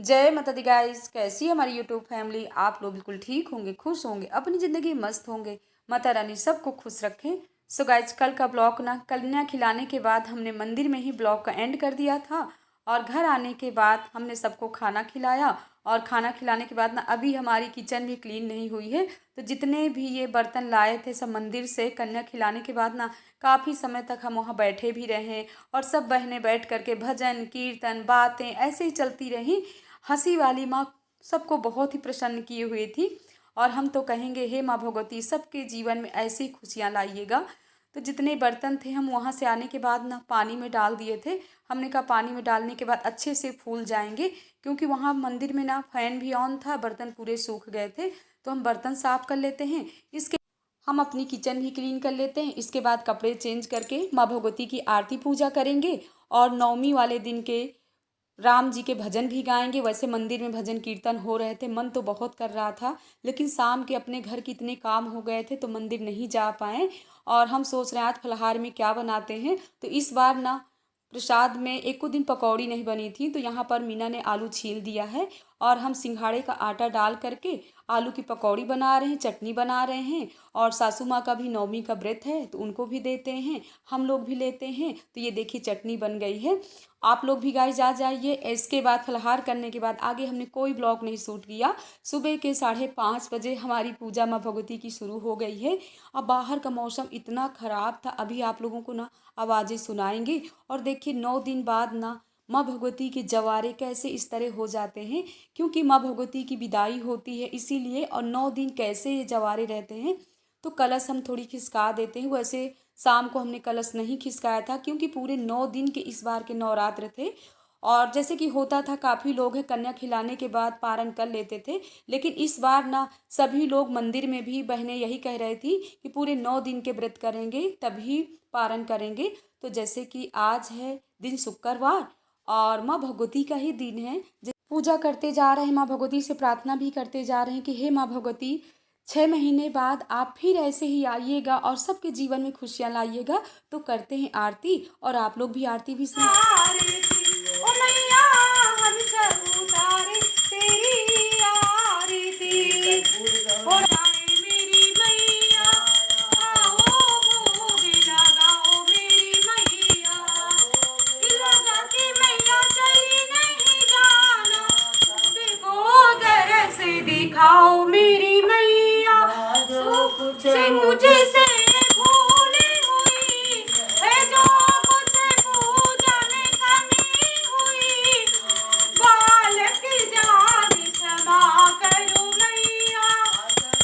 जय माता दी गाइस, कैसी है हमारी यूट्यूब फैमिली। आप लोग बिल्कुल ठीक होंगे, खुश होंगे, अपनी ज़िंदगी मस्त होंगे। माता रानी सबको खुश रखें। सो गाइस, कल का ब्लॉग ना कन्या खिलाने के बाद हमने मंदिर में ही ब्लॉग का एंड कर दिया था और घर आने के बाद हमने सबको खाना खिलाया। और खाना खिलाने के बाद ना अभी हमारी किचन भी क्लीन नहीं हुई है, तो जितने भी ये बर्तन लाए थे सब मंदिर से कन्या खिलाने के बाद ना काफ़ी समय तक हम वहाँ बैठे भी रहे और सब बहनें बैठ करके भजन कीर्तन बातें ऐसे ही चलती रहीं। हंसी वाली माँ सबको बहुत ही प्रसन्न किए हुए थी और हम तो कहेंगे हे माँ भगवती सबके जीवन में ऐसी ही खुशियाँ लाइएगा। तो जितने बर्तन थे हम वहाँ से आने के बाद ना पानी में डाल दिए थे। हमने कहा पानी में डालने के बाद अच्छे से फूल जाएंगे, क्योंकि वहाँ मंदिर में ना फैन भी ऑन था, बर्तन पूरे सूख गए थे। तो हम बर्तन साफ कर लेते हैं, इसके हम अपनी किचन भी क्लीन कर लेते हैं। इसके बाद कपड़े चेंज करके माँ भगवती की आरती पूजा करेंगे और नवमी वाले दिन के राम जी के भजन भी गाएंगे। वैसे मंदिर में भजन कीर्तन हो रहे थे, मन तो बहुत कर रहा था, लेकिन शाम के अपने घर के इतने काम हो गए थे तो मंदिर नहीं जा पाए। और हम सोच रहे हैं आज फलाहार में क्या बनाते हैं। तो इस बार ना प्रसाद में एक को दिन पकौड़ी नहीं बनी थी, तो यहाँ पर मीना ने आलू छील दिया है और हम सिंघाड़े का आटा डाल करके आलू की पकौड़ी बना रहे हैं, चटनी बना रहे हैं। और सासू माँ का भी नवमी का व्रत है तो उनको भी देते हैं, हम लोग भी लेते हैं। तो ये देखिए चटनी बन गई है। आप लोग भी गाइस आ जाइए। इसके बाद फलाहार करने के बाद आगे हमने कोई ब्लॉग नहीं शूट किया। सुबह के 5:30 बजे हमारी पूजा माँ भगवती की शुरू हो गई है। अब बाहर का मौसम इतना ख़राब था, अभी आप लोगों को ना आवाज़ें सुनाएंगे। और देखिए 9 दिन बाद ना माँ भगवती के जवारे कैसे इस तरह हो जाते हैं, क्योंकि माँ भगवती की विदाई होती है इसीलिए। और 9 दिन कैसे ये जवारे रहते हैं, तो कलश हम थोड़ी खिसका देते हैं। वैसे शाम को हमने कलश नहीं खिसकाया था, क्योंकि पूरे 9 दिन के इस बार के नवरात्र थे। और जैसे कि होता था काफ़ी लोग हैं कन्या खिलाने के बाद पारण कर लेते थे, लेकिन इस बार ना सभी लोग मंदिर में भी बहनें यही कह रही थी कि पूरे 9 दिन के व्रत करेंगे तभी पारण करेंगे। तो जैसे कि आज है दिन शुक्रवार और माँ भगवती का ही दिन है, पूजा करते जा रहे हैं, माँ भगवती से प्रार्थना भी करते जा रहे हैं कि हे माँ भगवती 6 महीने बाद आप फिर ऐसे ही आइएगा और सबके जीवन में खुशियाँ लाइएगा। तो करते हैं आरती और आप लोग भी आरती भी सुन। दिखाओ मेरी मैया जो कुछ मुझे से भूली हुई है, जो कुछ पूजा में कमी हुई, बालक जान क्षमा करो मैया।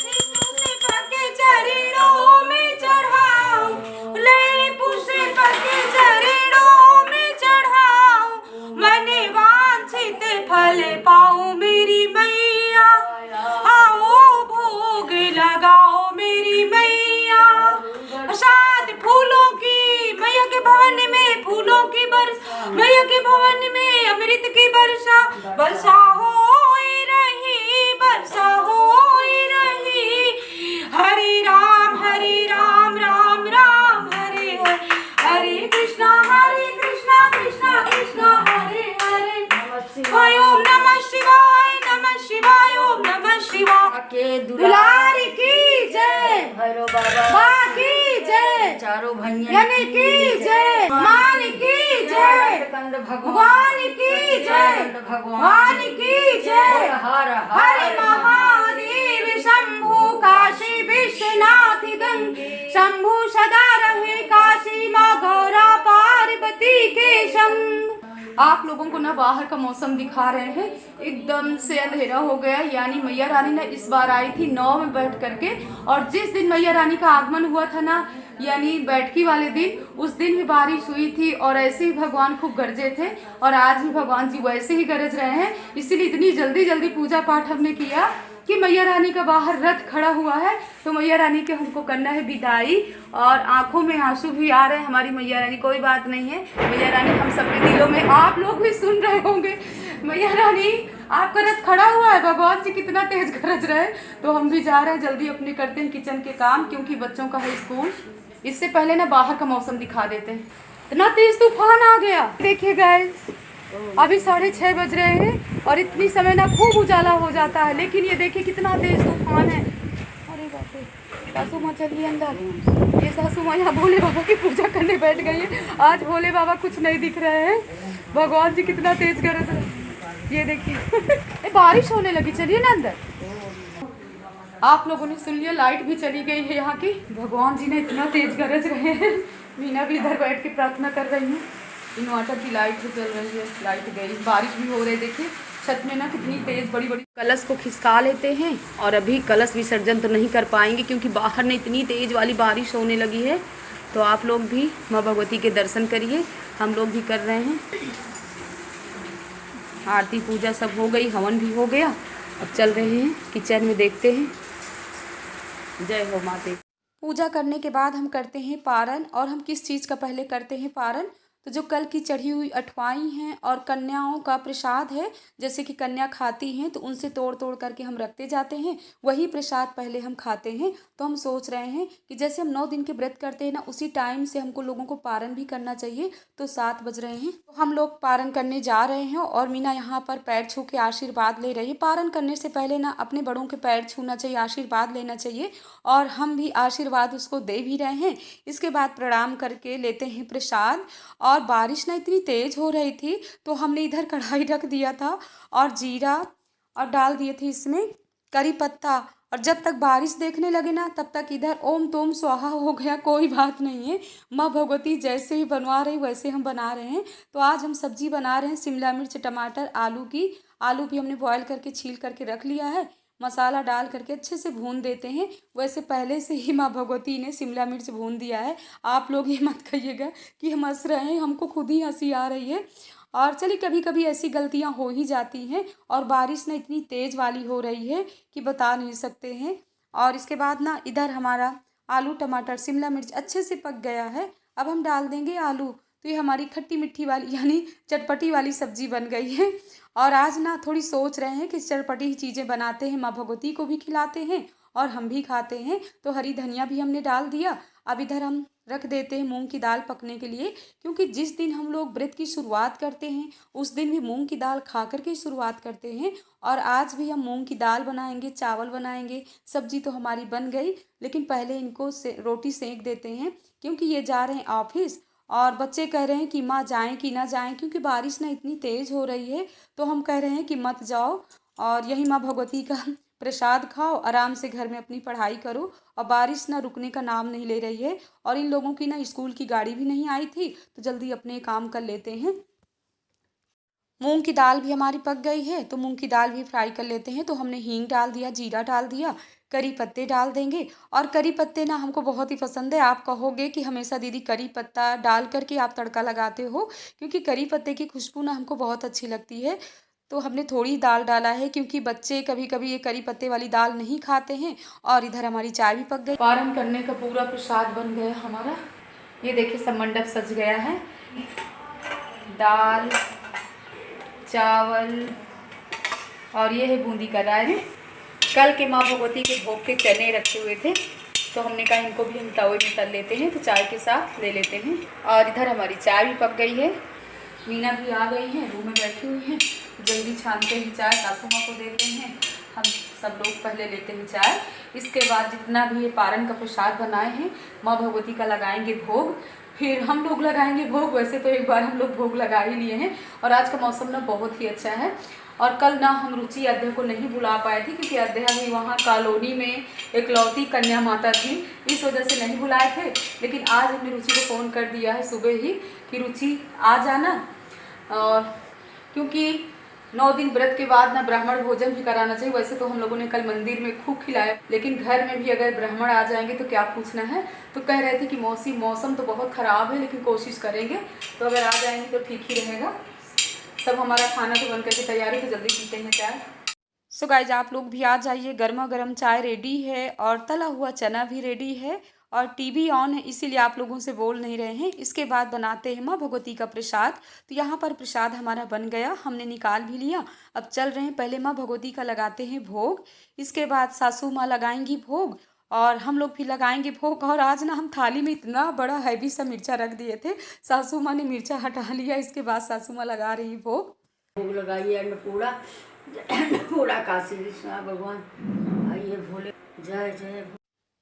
पुष्प के चरणों में चढ़ाऊं, ले पुष्प के चरणों में चढ़ाऊं, मन वांछित फल पाऊं मेरी मैया। आओ भोग लगाओ मेरी मैया। प्रसाद फूलों की मैया के भवन में, फूलों की बरसा मैया के भवन में, अमृत की वर्षा वर्षा हो रही, वर्षा हो रही। हरे राम राम राम हरे हरे, हरे कृष्णा कृष्णा कृष्णा हरे हरे। ओम नमः शिवाय, ओम नमः शिवाय। के दुलार की जय, भैरव बाबा माँ की जय, चारों भैया की जय, मान की जय, भगवान की जय, भगवान की जय। हरे महादेव शंभु काशी विश्वनाथ गंग, शंभु सदा रहे काशी माँ गौरा पार्वती के संग। आप लोगों को ना बाहर का मौसम दिखा रहे हैं, एकदम से अंधेरा हो गया। यानी मैया रानी ने इस बार आई थी 9 में बैठ करके, और जिस दिन मैया रानी का आगमन हुआ था ना यानी बैठकी वाले दिन, उस दिन भी बारिश हुई थी और ऐसे ही भगवान खूब गरजे थे। और आज भी भगवान जी वैसे ही गरज रहे हैं, इसीलिए इतनी जल्दी पूजा पाठ हमने किया कि मैया रानी का बाहर रथ खड़ा हुआ है। तो मैया रानी के हमको करना है विदाई, और आंखों में आंसू भी आ रहे हैं हमारी मैया रानी। कोई बात नहीं है, मैया रानी हम सबके दिलों में, आप लोग भी सुन रहे होंगे। मैया रानी आपका रथ खड़ा हुआ है, भगवान जी कितना तेज गरज रहे। तो हम भी जा रहे हैं, जल्दी अपने करते हैं किचन के काम, क्योंकि बच्चों का है स्कूल। इससे पहले ना बाहर का मौसम दिखा देते हैं। इतना तेज तूफान आ गया, देखिए गाइस अभी 6:30 बज रहे हैं और इतनी समय ना खूब उजाला हो जाता है, लेकिन ये देखिए कितना तेज तूफान है। अरे बाप रे, सासू माँ चलिए अंदर। ये सासू माँ यहाँ भोले बाबा की पूजा करने बैठ गई है। आज भोले बाबा कुछ नहीं दिख रहे हैं, भगवान जी कितना तेज गरज रहे हैं। ये देखिए बारिश होने लगी, चलिए ना अंदर। आप लोगों ने सुन लिया, लाइट भी चली गई है यहाँ की। भगवान जी ने इतना तेज गरज रहे हैं। मीना भी इधर बैठ के प्रार्थना कर रही है। इन्वर्टर की लाइट भी चल रही है, लाइट गई, बारिश भी हो रही है। देखिए छत में ना कितनी तेज बड़ी बड़ी कलश को खिसका लेते हैं। और अभी कलश विसर्जन तो नहीं कर पाएंगे क्योंकि बाहर ने इतनी तेज वाली बारिश होने लगी है। तो आप लोग भी माँ भगवती के दर्शन करिए, हम लोग भी कर रहे हैं। आरती पूजा सब हो गई, हवन भी हो गया। अब चल रहे हैं किचन में, देखते हैं। जय हो माते। पूजा करने के बाद हम करते हैं पारण। और हम किस चीज़ का पहले करते हैं पारण? तो जो कल की चढ़ी हुई अठवाई हैं और कन्याओं का प्रसाद है, जैसे कि कन्या खाती हैं तो उनसे तोड़ तोड़ करके हम रखते जाते हैं, वही प्रसाद पहले हम खाते हैं। तो हम सोच रहे हैं कि जैसे हम 9 दिन के व्रत करते हैं ना, उसी टाइम से हमको लोगों को पारण भी करना चाहिए। तो 7 बज रहे हैं तो हम लोग पारण करने जा रहे हैं। और मीना यहाँ पर पैर छू के आशीर्वाद ले रही है। पारण करने से पहले ना अपने बड़ों के पैर छूना चाहिए, आशीर्वाद लेना चाहिए। और हम भी आशीर्वाद उसको दे भी रहे हैं। इसके बाद प्रणाम करके लेते हैं प्रसाद। और बारिश ना इतनी तेज़ हो रही थी तो हमने इधर कढ़ाई रख दिया था और जीरा और डाल दिए थे इसमें करी पत्ता। और जब तक बारिश देखने लगे ना तब तक इधर ओम तोम स्वाहा हो गया। कोई बात नहीं है, माँ भगवती जैसे ही बनवा रही वैसे हम बना रहे हैं। तो आज हम सब्जी बना रहे हैं शिमला मिर्च टमाटर आलू की। आलू भी हमने बॉयल करके छील करके रख लिया है। मसाला डाल करके अच्छे से भून देते हैं। वैसे पहले से ही माँ भगवती ने शिमला मिर्च भून दिया है। आप लोग ये मत कहिएगा कि हम हंस रहे हैं, हमको खुद ही हंसी आ रही है। और चलिए, कभी कभी ऐसी गलतियाँ हो ही जाती हैं। और बारिश ना इतनी तेज़ वाली हो रही है कि बता नहीं सकते हैं। और इसके बाद ना इधर हमारा आलू टमाटर शिमला मिर्च अच्छे से पक गया है। अब हम डाल देंगे आलू। तो ये हमारी खट्टी मीठी वाली यानी चटपटी वाली सब्जी बन गई है। और आज ना थोड़ी सोच रहे हैं कि चटपटी चीज़ें बनाते हैं, माँ भगवती को भी खिलाते हैं और हम भी खाते हैं। तो हरी धनिया भी हमने डाल दिया। अब इधर हम रख देते हैं मूंग की दाल पकने के लिए, क्योंकि जिस दिन हम लोग व्रत की शुरुआत करते हैं उस दिन भी मूंग की दाल खा करके शुरुआत करते हैं। और आज भी हम मूंग की दाल बनाएंगे, चावल बनाएंगे। सब्जी तो हमारी बन गई, लेकिन पहले इनको रोटी सेंक देते हैं क्योंकि ये जा रहे हैं ऑफिस। और बच्चे कह रहे हैं कि माँ जाएं कि ना जाएं, क्योंकि बारिश ना इतनी तेज़ हो रही है। तो हम कह रहे हैं कि मत जाओ और यही माँ भगवती का प्रसाद खाओ, आराम से घर में अपनी पढ़ाई करो। और बारिश ना रुकने का नाम नहीं ले रही है। और इन लोगों की ना स्कूल की गाड़ी भी नहीं आई थी, तो जल्दी अपने काम कर लेते हैं। मूंग की दाल भी हमारी पक गई है, तो मूंग की दाल भी फ्राई कर लेते हैं। तो हमने हींग डाल दिया, जीरा डाल दिया, करी पत्ते डाल देंगे। और करी पत्ते ना हमको बहुत ही पसंद है। आप कहोगे कि हमेशा दीदी करी पत्ता डाल करके आप तड़का लगाते हो, क्योंकि करी पत्ते की खुशबू ना हमको बहुत अच्छी लगती है। तो हमने थोड़ी दाल डाला है क्योंकि बच्चे कभी कभी ये करी पत्ते वाली दाल नहीं खाते हैं। और इधर हमारी चाय भी पक गई। पारण करने का पूरा प्रसाद बन गया हमारा। ये देखिए सब मंडप सज गया है। दाल चावल और ये है बूंदी का रायता। कल के माँ भगवती के भोग के चने रखे हुए थे, तो हमने कहा इनको भी हम तवे में तल लेते हैं, तो चाय के साथ ले लेते हैं। और इधर हमारी चाय भी पक गई है। मीना भी आ गई हैं, रूम में बैठी हुई हैं। जल्दी छानते हैं चाय, सासू माँ को देते हैं। हम सब लोग पहले लेते हैं चाय। इसके बाद जितना भी ये पारण का प्रसाद बनाए हैं माँ भगवती का लगाएंगे भोग, फिर हम लोग लगाएंगे भोग। वैसे तो एक बार हम लोग भोग लगा ही लिए हैं। और आज का मौसम ना बहुत ही अच्छा है। और कल ना हम रुचि अध्या को नहीं बुला पाए थे, क्योंकि अध्या भी वहाँ कॉलोनी में एकलौती कन्या माता थी, इस वजह से नहीं बुलाए थे। लेकिन आज हमने रुचि को फ़ोन कर दिया है सुबह ही कि रुचि आ जाना। और क्योंकि 9 दिन व्रत के बाद ना ब्राह्मण भोजन भी कराना चाहिए। वैसे तो हम लोगों ने कल मंदिर में खूब खिलाया, लेकिन घर में भी अगर ब्राह्मण आ जाएंगे तो क्या पूछना है। तो कह रहे थे कि मौसम तो बहुत ख़राब है, लेकिन कोशिश करेंगे। तो अगर आ जाएंगे तो ठीक ही रहेगा। सब हमारा खाना तो बनकर के तैयार है, तो जल्दी पीते हैं चाय। सो गाइज आप लोग भी आ जाइए, गर्मा गर्म चाय रेडी है और तला हुआ चना भी रेडी है। और टीवी ऑन है, इसीलिए आप लोगों से बोल नहीं रहे हैं। इसके बाद बनाते हैं माँ भगवती का प्रसाद। तो यहाँ पर प्रसाद हमारा बन गया, हमने निकाल भी लिया। अब चल रहे हैं, पहले माँ भगवती का लगाते हैं भोग, इसके बाद सासू माँ लगाएंगी भोग। और हम लोग भी लगाएंगे भोग। और आज ना हम थाली में इतना बड़ा हैवी सा मिर्चा रख दिए थे, सासू माँ ने मिर्चा हटा लिया, इसके बाद सासू माँ लगा रही भोग। भोग लगाइए अन्नपूर्णा, अन्नपूर्णा काशी विश्वनाथ भगवान। आइए भोले, जय जय।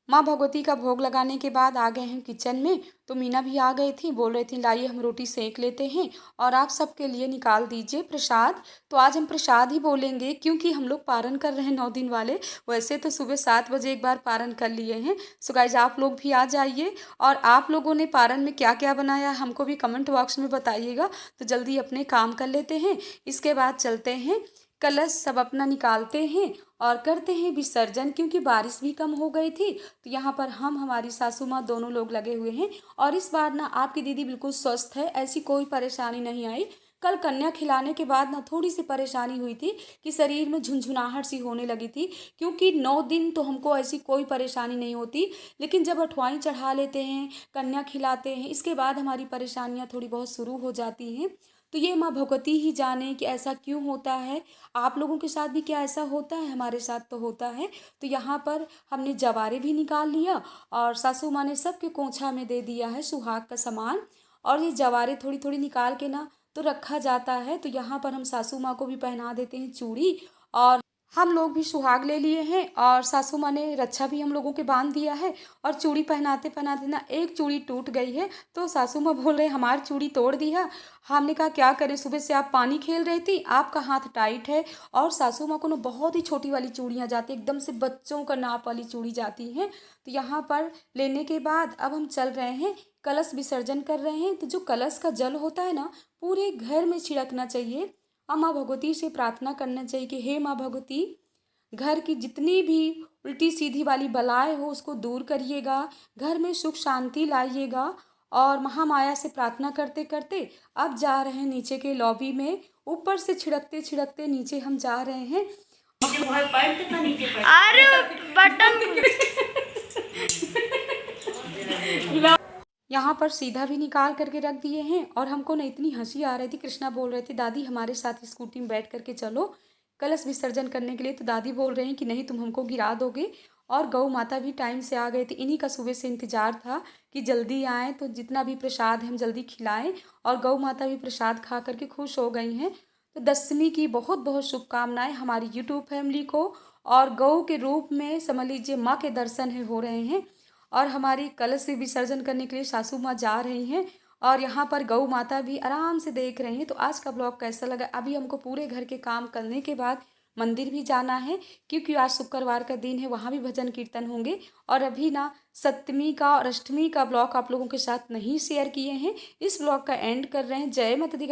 माँ भगवती का भोग लगाने के बाद आ गए हैं किचन में। तो मीना भी आ गई थी, बोल रही थी लाइए हम रोटी सेक लेते हैं और आप सबके लिए निकाल दीजिए प्रसाद। तो आज हम प्रसाद ही बोलेंगे क्योंकि हम लोग पारण कर रहे हैं 9 दिन वाले। वैसे तो सुबह 7 बजे एक बार पारण कर लिए हैं। सो गाइज आप लोग भी आ जाइए और आप लोगों ने पारण में क्या क्या बनाया हमको भी कमेंट बॉक्स में बताइएगा। तो जल्दी अपने काम कर लेते हैं, इसके बाद चलते हैं कलश सब अपना निकालते हैं और करते हैं विसर्जन। क्योंकि बारिश भी कम हो गई थी तो यहाँ पर हम हमारी सासू माँ दोनों लोग लगे हुए हैं। और इस बार ना आपकी दीदी बिल्कुल स्वस्थ है, ऐसी कोई परेशानी नहीं आई। कल कन्या खिलाने के बाद ना थोड़ी सी परेशानी हुई थी कि शरीर में झुंझुनाहट सी होने लगी थी। क्योंकि 9 दिन तो हमको ऐसी कोई परेशानी नहीं होती, लेकिन जब अठवाई चढ़ा लेते हैं, कन्या खिलाते हैं, इसके बाद हमारी परेशानियाँ थोड़ी बहुत शुरू हो जाती हैं। तो ये माँ भगवती ही जाने कि ऐसा क्यों होता है। आप लोगों के साथ भी क्या ऐसा होता है? हमारे साथ तो होता है। तो यहाँ पर हमने जवारे भी निकाल लिया और सासू माँ ने सबके कोंछा में दे दिया है सुहाग का सामान। और ये जवारे थोड़ी थोड़ी निकाल के ना तो रखा जाता है। तो यहाँ पर हम सासू माँ को भी पहना देते हैं चूड़ी, और हम लोग भी सुहाग ले लिए हैं और सासू माँ ने रक्षा भी हम लोगों के बांध दिया है। और चूड़ी पहनाते पहनाते ना एक चूड़ी टूट गई है। तो सासू माँ बोल रहे हमारी चूड़ी तोड़ दी है। हमने कहा क्या करें, सुबह से आप पानी खेल रही थी, आपका हाथ टाइट है। और सासू माँ को ना बहुत ही छोटी वाली चूड़ियाँ जाती, एकदम से बच्चों का नाप वाली चूड़ी जाती हैं। तो यहाँ पर लेने के बाद अब हम चल रहे हैं, कलश विसर्जन कर रहे हैं। तो जो कलश का जल होता है ना पूरे घर में छिड़कना चाहिए और माँ भगवती से प्रार्थना करना चाहिए कि हे माँ भगवती, घर की जितनी भी उल्टी सीधी वाली बलाएं हो उसको दूर करिएगा, घर में सुख शांति लाइएगा। और महामाया से प्रार्थना करते करते अब जा रहे हैं नीचे के लॉबी में, ऊपर से छिड़कते छिड़कते नीचे हम जा रहे हैं। अरे बटन यहाँ पर सीधा भी निकाल करके रख दिए हैं। और हमको ना इतनी हंसी आ रही थी, कृष्णा बोल रहे थे दादी हमारे साथ स्कूटी में बैठ करके चलो कलश विसर्जन करने के लिए। तो दादी बोल रहे हैं कि नहीं तुम हमको गिरा दोगे। और गौ माता भी टाइम से आ गई थी, इन्हीं का सुबह से इंतजार था कि जल्दी आएँ तो जितना भी प्रसाद है हम जल्दी खिलाएं। और गौ माता भी प्रसाद खा करके खुश हो गई हैं। तो दशमी की बहुत बहुत शुभकामनाएं हमारी यूट्यूब फैमिली को। और गौ के रूप में समझ लीजिए माँ के दर्शन है हो रहे हैं। और हमारी कलश से विसर्जन करने के लिए सासू माँ जा रही हैं और यहाँ पर गौ माता भी आराम से देख रही हैं। तो आज का ब्लॉग कैसा लगा? अभी हमको पूरे घर के काम करने के बाद मंदिर भी जाना है क्योंकि आज शुक्रवार का दिन है, वहाँ भी भजन कीर्तन होंगे। और अभी ना सप्तमी का और अष्टमी का ब्लॉग आप लोगों के साथ नहीं शेयर किए हैं, इस ब्लॉग का एंड कर रहे हैं। जय माता दी।